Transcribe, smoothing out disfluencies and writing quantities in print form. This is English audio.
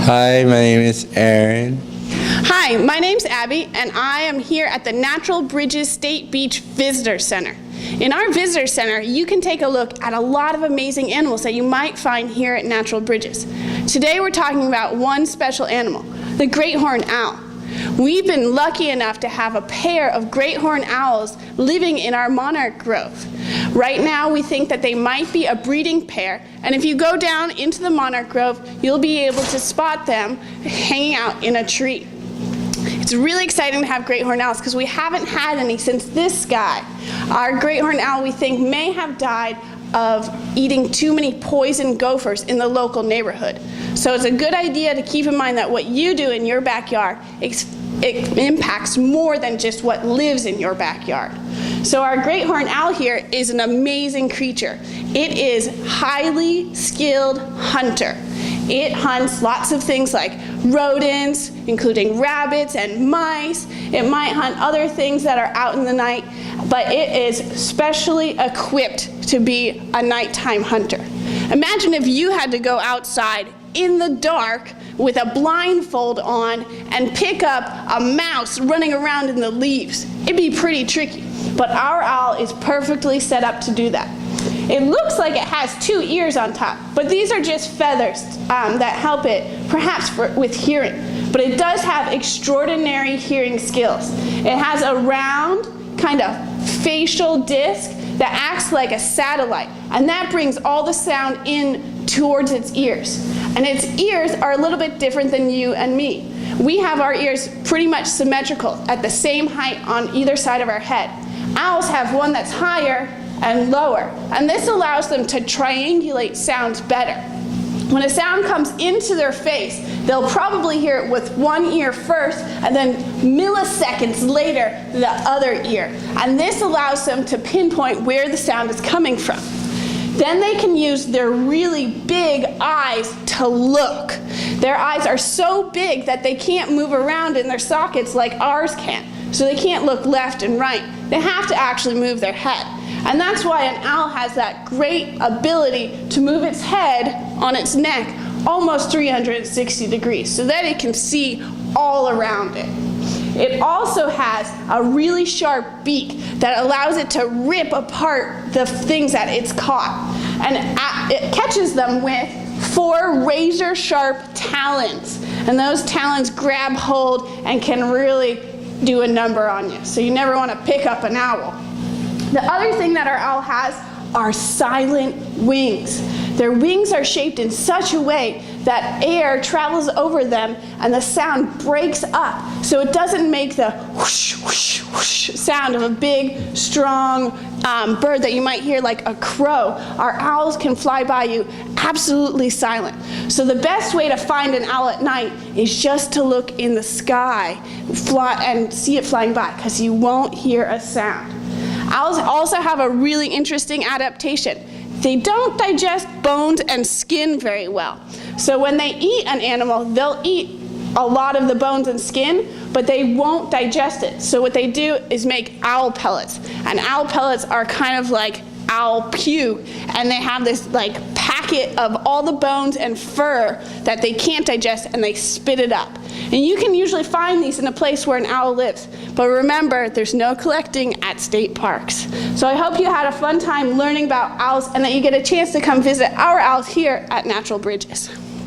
Hi, my name is Aaron. Hi, my name's Abby, and I am here at the Natural Bridges State Beach Visitor Center. In our Visitor Center, you can take a look at a lot of amazing animals that you might find here at Natural Bridges. Today we're talking about one special animal, the great horned owl. We've been lucky enough to have a pair of great horned owls living in our monarch grove. Right now we think that they might be a breeding pair, and if you go down into the monarch grove, you'll be able to spot them hanging out in a tree. It's really exciting to have great horned owls because we haven't had any since this guy. Our great horned owl, we think, may have died of eating too many poison gophers in the local neighborhood. So it's a good idea to keep in mind that what you do in your backyard, it impacts more than just what lives in your backyard. So our great horned owl here is an amazing creature. It is highly skilled hunter. It hunts lots of things like rodents, including rabbits and mice. It might hunt other things that are out in the night, but it is specially equipped to be a nighttime hunter. Imagine if you had to go outside in the dark with a blindfold on and pick up a mouse running around in the leaves. It'd be pretty tricky, but our owl is perfectly set up to do that. It looks like it has two ears on top, but these are just feathers that help it perhaps with hearing. But it does have extraordinary hearing skills. It has a round kind of facial disc that acts like a satellite, and that brings all the sound in towards its ears. And its ears are a little bit different than you and me. We have our ears pretty much symmetrical at the same height on either side of our head. Owls have one that's higher and lower, and this allows them to triangulate sounds better. When a sound comes into their face, they'll probably hear it with one ear first, and then milliseconds later, the other ear. And this allows them to pinpoint where the sound is coming from. Then they can use their really big eyes to look. Their eyes are so big that they can't move around in their sockets like ours can. So they can't look left and right. They have to actually move their head. And that's why an owl has that great ability to move its head on its neck almost 360 degrees so that it can see all around it. It also has a really sharp beak that allows it to rip apart the things that it's caught. And it catches them with 4 razor-sharp talons. And those talons grab hold and can really do a number on you. So you never want to pick up an owl. The other thing that our owl has are silent wings. Their wings are shaped in such a way that air travels over them and the sound breaks up. So it doesn't make the whoosh, whoosh, whoosh sound of a big, strong bird that you might hear like a crow. Our owls can fly by you absolutely silent. So the best way to find an owl at night is just to look in the sky and see it flying by, because you won't hear a sound. Owls also have a really interesting adaptation. They don't digest bones and skin very well. So when they eat an animal, they'll eat a lot of the bones and skin, but they won't digest it. So what they do is make owl pellets. And owl pellets are kind of like owl puke, and they have this like packet of all the bones and fur that they can't digest, and they spit it up. And you can usually find these in a place where an owl lives. But remember, there's no collecting at state parks. So I hope you had a fun time learning about owls and that you get a chance to come visit our owls here at Natural Bridges.